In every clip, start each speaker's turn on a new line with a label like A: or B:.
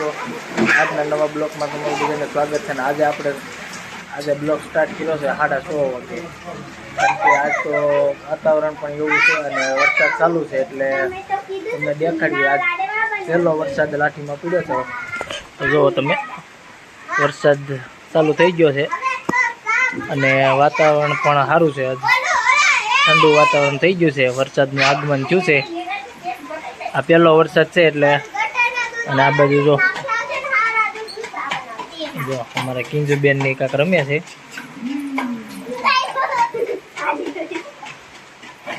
A: મિત્રો, આજના નવા બ્લોગમાં તમારું બધાને સ્વાગત છે. અને આજે બ્લોગ સ્ટાર્ટ કર્યો છે 6:30 વાગે, કારણ કે આજ તો વાતાવરણ પણ એવું છે અને વરસાદ ચાલુ છે. એટલે તમને દેખાડીએ, આજ પહેલો વરસાદ લાઠીમાં પડ્યો છે. તો જુઓ તમે, વરસાદ ચાલુ થઈ ગયો છે અને વાતાવરણ પણ સારું છે. ઠંડુ વાતાવરણ થઈ ગયું છે, વરસાદનું આગમન થયું છે. આ પહેલો વરસાદ છે એટલે. અને આ બાજુ જો અમારા કિંજુબેન ની કાંક રમ્યા છે,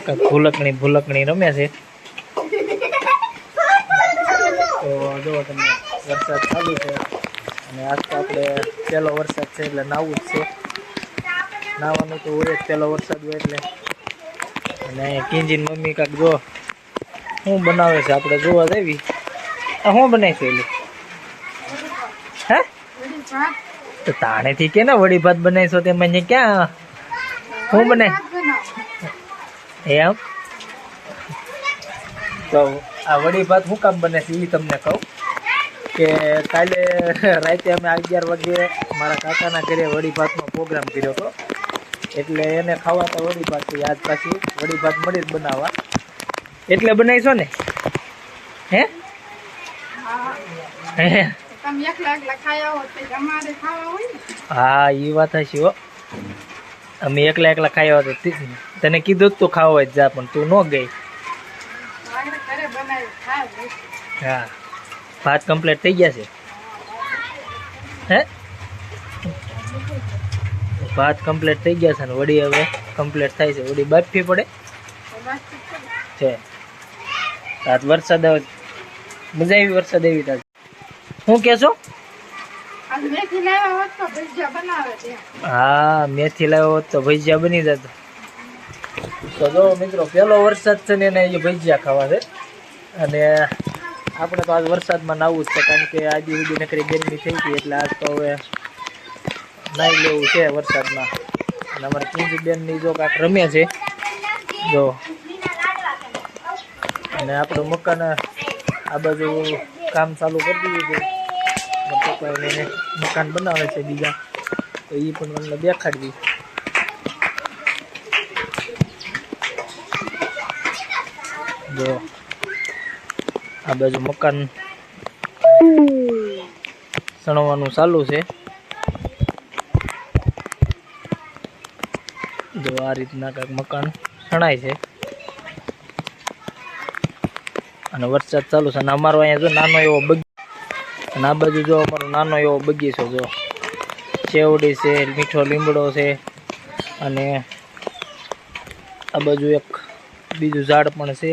A: કાંક ભૂલકણી રમ્યા છે. તો જો તમે, વરસાદ ચાલુ છે અને આજ તો આપણે પહેલો વરસાદ છે એટલે નાવું જ છે. નાવાનું તો હોય જ પહેલો વરસાદ હોય એટલે. અને કિંજીની મમ્મી કાંક જો શું બનાવે છે, આપણે જોવા જઈએ. આ શું બનાવીશું એલી? હે તો તાણેથી કે ને વડી ભાત બનાવીશો તે મને ક્યાં શું બનાય એમ? તો આ વડી ભાત શું કામ બને છે એ તમને કહું કે કાલે રાતે અમે 11 વાગે મારા કાકાના ઘરે વડી ભાતનો પ્રોગ્રામ કર્યો હતો. એટલે એને ખાવા તો વડી ભાત, આજ પાછી વડી ભાત મળી જ બનાવવા, એટલે બનાવીશો ને? હે હા, એ વાત હશે હો. અમે એકલા ખાયા હતા. તને કીધું જ તું ખાવા જ જા, પણ તું ન ગઈ. હા, ભાત કમ્પ્લીટ થઈ ગયા છે. હે, ભાત કમ્પ્લીટ થઈ ગયા છે ને વડી હવે કમ્પ્લીટ થાય છે. વડી બાફવી પડે છે. આજ વરસાદ આવે, મજા આવી વરસાદ આવી. તાજ શું કહેશો? હા, મેથી લાવ્યો હોત તો ભજીયા બની જતો. તો જો મિત્રો, પહેલો વરસાદ છે ને એને એ ભજીયા ખાવા છે. અને આપણે તો આજ વરસાદમાં નાવું જ છે, કારણ કે આજે સુધી નકરી ગરમી થઈ ગઈ. એટલે આજ તો હવે નાહી લેવું છે વરસાદમાં. અને અમારે કિંજુબેનની જો કાંક રમે છે જો. અને આપણું મકાન આ બાજુ કામ ચાલુ કરી દીધું છે. પપ્પા એને મકાન બનાવે છે બીજા, તો એ પણ મને દેખાડવી. જો આ બાજુ મકાન સણવાનું ચાલુ છે. જો આ રીતના કાંઈક મકાન સણાય છે અને વરસાદ ચાલુ છે. અને અમારો અહીંયા જો નાનો એવો બગીચો, અને આ બાજુ જો અમારો નાનો એવો બગીચો, જો ચેવડી છે, મીઠો લીમડો છે, અને આ બાજુ એક બીજું ઝાડ પણ છે.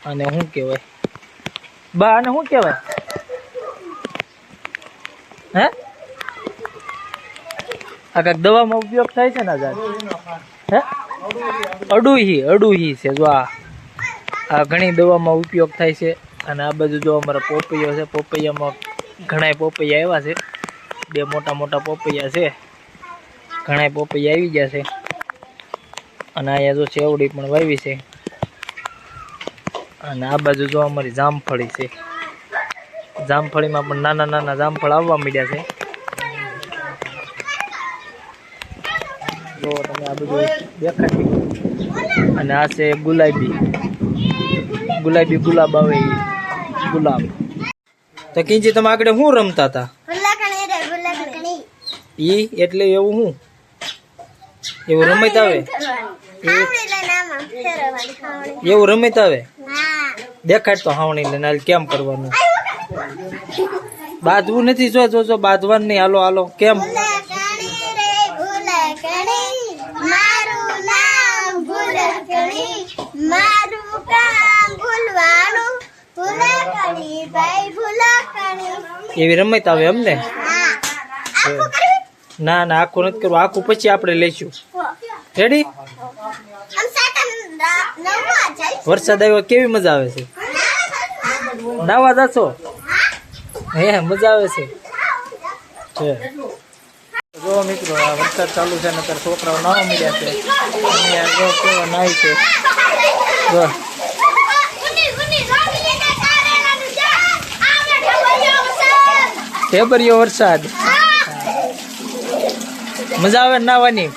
A: અને શું કહેવાય બા, આને શું કહેવાય? હે, આ કાંઈક દવામાં ઉપયોગ થાય છે ને ઝાડ? હે, અડુહી છે. જો આ ઘણી દવામાં ઉપયોગ થાય છે. અને આ બાજુ જો અમારા પોપૈયો છે. પોપૈયામાં ઘણા પોપૈયા આવ્યા છે. 2 મોટા પોપૈયા છે. ઘણા પોપૈયા આવી ગયા છે. અને અહીંયા જો ચેવડી પણ વાવી છે. અને આ બાજુ જો અમારી જામફળી છે. જામફળીમાં પણ નાના જામફળ આવવા માંડ્યા છે. જો તમે આ બધું દેખાડી. અને આ છે ગુલાબ આવે, ગુલાબ. તો કિંજી, તમે આગળ શું રમતા હતા? ઈ એટલે એવું શું? એવું રમત આવે? એવું રમત આવે? દેખાડ તો હાવણી લઈને કેમ કરવાનું? બાંધવું નથી. જો બાંધવાનું નહીં. હાલો કેમ? એવી રમત આવે એમ ને? ના, આખું નથી કરવું. આખું પછી આપણે લઈશું. રેડી? વરસાદ આવ્યો, કેવી મજા આવે છે? નાવા જશો? હે, મજા આવે છે. જો મિત્રો, આ વરસાદ ચાલુ છે ને અત્યારે છોકરાઓ નાવા મળ્યા છે. અને જો કેવા નાય છે. જો ઢેબરિયો વરસાદ. મજા આવે નાવાની?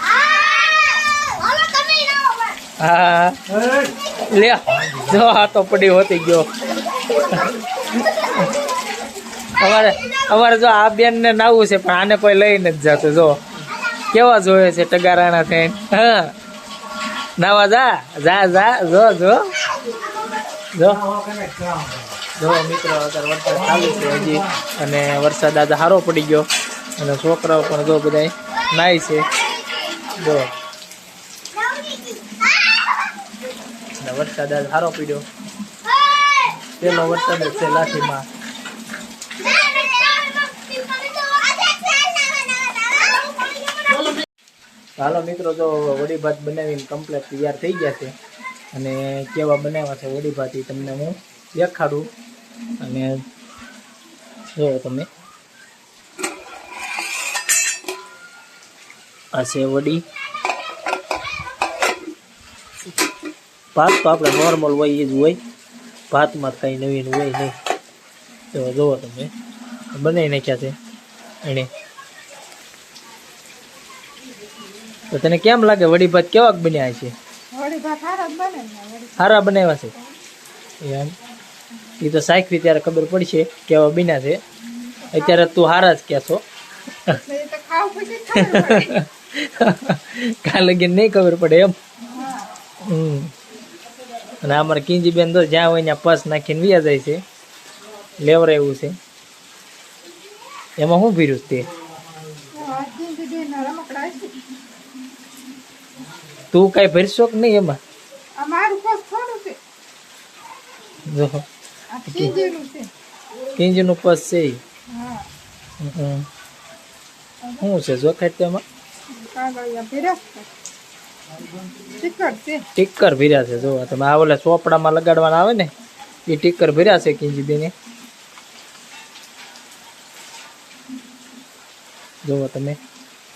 A: હા લે જો આ તો પડી હોતી ગયો. અમારે જો આ બેન ને નાવું છે પણ આને કોઈ લઈ નથી જતું. જો કેવા જોયે છે ટગારાના થઈને. હા નાવા જા જા જા. જો જો જો જો મિત્રો અત્યારે વરસાદ ચાલુ છે હજી, અને વરસાદ આજે સારો પડી ગયો, અને છોકરાઓ પણ જો બધા નાય છે. જો વરસાદ આજે સારો પડ્યો, પેલો વરસાદ જ છે લાઠીમાં. હાલો મિત્રો, જો વડી ભાત બનાવીને કમ્પ્લીટ તૈયાર થઈ ગયા છે, અને કેવા બનાવ્યા છે વડી ભાત એ તમને હું દેખાડું. અને જો તમે આ છે વડી. ભાત તો આપણે નોર્મલ હોય એ જ હોય, ભાતમાં કંઈ નવીન હોય નહીં. તો જુઓ તમે બનાવી નાખ્યા છે એને. તો તને કેમ લાગે વડી ભાત કેવાક બન્યા છે? સારા બનાવ્યા છે એમ? એ તો સાખવી ત્યારે ખબર પડશે કેવા બન્યા છે. અત્યારે તું હારા જ કહેશો, કાલ લગીને નહીં ખબર પડે એમ. અને અમારે કિંજી બેન તો જ્યાં હોય ત્યાં પસ નાખીને વ્યા જાય છે, લેવરાયું છે. એમાં શું ભીર્યું તે? તું કઈ ભરશો કે નહીં એમાં? જો કિંજી નું પસ છે. શું છે જોખાય તેમાં? ટીકર ભર્યા છે. જો તમે આ ઓલા ચોપડામાં લગાડવાના આવે ને એ ટીકર ભર્યા છે કિંજી બેને. જોવો તમે.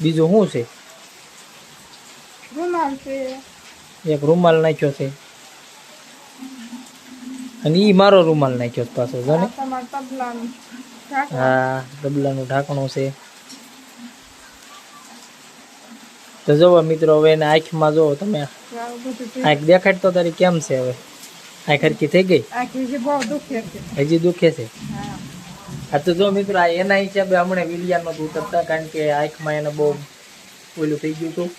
A: બીજું શું છે? એક રૂમાલ નાખ્યો છે, અને ઈ મારો રૂમાલ નાખ્યો પાછો. જો ને હા, ડબલાનું ઢાંકણું છે. તો જોવો મિત્રો, હવે એને આંખમાં જોવો તમે. આંખ દેખાડ તો તારી કેમ છે હવે? આંખ હરકી થઈ ગઈ? હજી દુખે છે? હા તો જો મિત્રો, આ એના હિસાબે હમણાં વિલિયા નહોતું ઉતરતા, કારણ કે આંખમાં એને બહુ ઓલું થઈ ગયું હતું,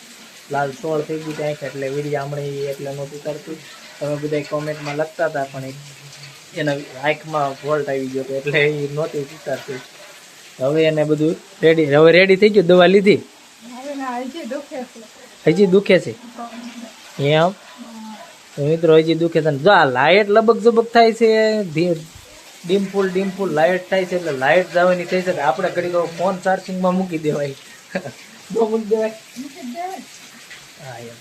A: લાલ સોળ થઈ ગયું આંખ, એટલે વિલિયા હમણાં એટલે નહોતું ઉતરતું. તમે બધા કોમેન્ટમાં લખતા હતા, પણ એના આંખમાં ફોલ્ટ આવી ગયો હતો એટલે એ નહોતું ઉતારતું. હવે એને બધું રેડી, હવે રેડી થઈ ગયું. દવા લીધી? હજી દુખે છે એમ? તો મિત્રો હજી દુખે છે. જો આ લાઇટ લબક ઝબક થાય છે, ડીમ ફૂલ લાઇટ થાય છે, એટલે લાઇટ જવાની થઈ છે. આપણે ઘડી ફોન ચાર્જિંગમાં મૂકી દેવાય. મૂકી દેવાય. હા એમ.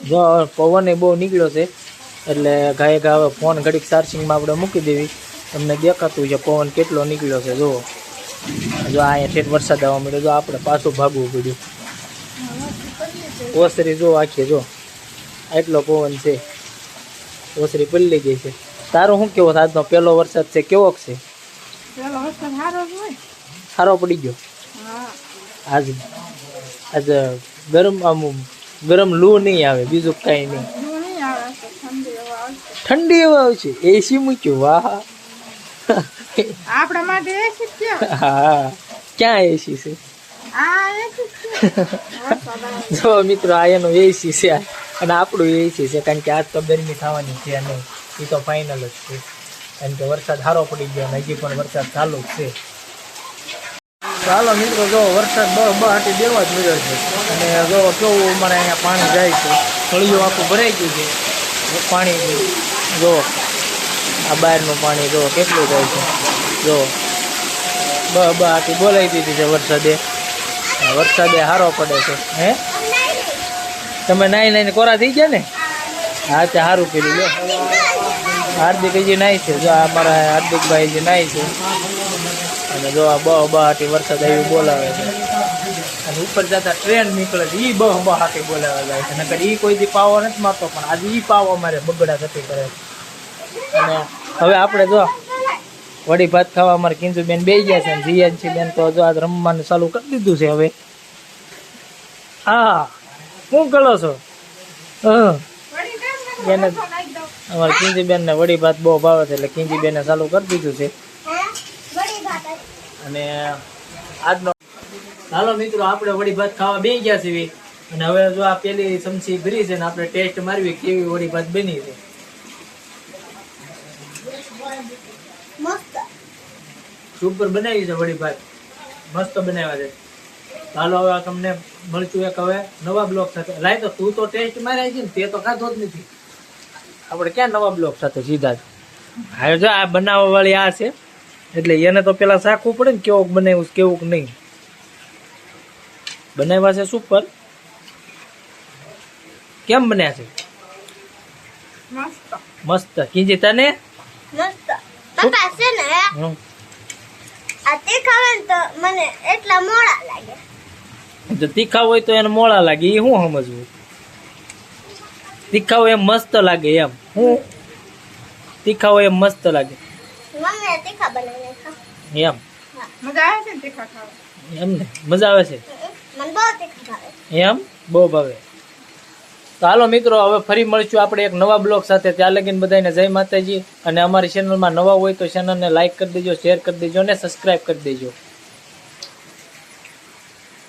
A: જો પવન બહુ નીકળ્યો છે, એટલે ગાય હવે ફોન ઘડીક ચાર્જિંગમાં આપણે મૂકી દેવી. તમને દેખાતું છે પવન કેટલો નીકળ્યો છે. જો જો અહીંયા ઠેઠ વરસાદ આવવા મળ્યો. જો આપણે પાછું ભાગવું પડ્યું. ઓસરી જો આખી, જો એટલો પવન છે, ઓસરી પલળી ગઈ છે. તારો શું કેવો? આજનો પહેલો વરસાદ છે, કેવો છે? સારો પડી ગયો. આજે ગરમ લૂ નહીં આવે, બીજું કઈ નહીં. ઠંડી હવા આવશે. એસી મૂક્યું? વાહ, આપણા માટે એસી ક્યાં? હા, ક્યાં એસી છે? જો મિત્રો, આ એનું એસી છે અને આપણું એસી છે, કારણ કે આજ તો ગરમી થવાની છે નહીં, એ તો ફાઇનલ જ છે. કારણ કે વરસાદ સારો પડી ગયો અને હજી પણ વરસાદ ચાલુ જ છે. ચાલો મિત્રો, જો વરસાદ બહાટી દેવા જ મળ્યો છે, અને જો કેવું અમારે અહીંયા પાણી જાય છે. તળિયું આખું ભરાઈ ગયું છે પાણી. જો આ બહારનું પાણી જો કેટલું જાય છે. જો બહાટી બોલાવી દીધી છે વરસાદે. વરસાદે સારો પડે છે. હે, તમે નાઈને કોરા થઈ ગયા ને? હા તે સારું પેલું લો. હાર્દિક હજી નાય છે. જો અમારા હાર્દિકભાઈ જે નાય છે, અને જો આ બહાટી વરસાદ આવી બોલાવે છે. અને ઉપર જતા ટ્રેન નીકળે છે, એ બહાટી બોલાવે જાય છે. નકર એ કોઈ દી પાવો નથી મારતો, પણ આજે એ પાવો અમારે બગડા થતી કરે છે. અને હવે આપણે જો વડી ભાત ખાવા અમારે કિંજુબેન બેસી ગયા છે, અને જીયાજી બેન તો હજુ આજ રમવાનું ચાલુ કરી દીધું છે હવે. હા શું કરો છો? એને અમારે કિંજીબેન ને વડી ભાત બહુ ભાવે છે એટલે કિંજીબેને ચાલુ કરી દીધું છે. અને આજનો ચાલો મિત્રો આપણે વડી ભાત ખાવા બેસી ગયા છીએ, અને હવે જો આ પેલી ચમચી ભરી છે ને આપણે ટેસ્ટ મારવી કેવી વડી ભાત બની છે. સુપર બનાવી છે વડી ભાત, મસ્ત બનાવ્યા છે. ચાલો હવે તમને મળશું એક હવે નવા બ્લોગ સાથે. લાય તો તું તો ટેસ્ટ માર્યા છે ને, તે તો ખાધો જ નથી. આપણે ક્યાં નવા બ્લોગ સાથે સીધા જ. હવે જો આ બનાવવા વાળી આ છે એટલે એને તો પેલા શાખવું પડે ને કેવું બનાવ્યું કેવું નહીં. બનાવ્યા છે સુપર. કેમ બન્યા છે? મસ્ત. કીજી તને?
B: મસ્ત. પપ્પા છે ને આ તીખા હોય તો મને એટલા મોળા લાગે.
A: જો તીખા હોય તો એને મોળા લાગે, એ શું સમજવું? તીખા હોય એમ મસ્ત લાગે એમ. હું તીખા હોય એમ મસ્ત લાગે
B: મમ્મી તીખા બનાવીને ખા.
A: એમ
B: મજા આવે છે ને તીખા ખાવા?
A: એમ ને મજા આવે છે
B: મને બહુ તીખા ભાવે.
A: એમ બહુ ભાવે. તો હાલો મિત્રો હવે ફરી મળીશું આપણે એક નવા બ્લોગ સાથે. ત્યાં લગીને બધાને જય માતાજી. અને અમારી ચેનલમાં નવા હોય તો ચેનલને લાઈક કરી દેજો, શેર કરી દેજો અને સબસ્ક્રાઈબ કરી દેજો.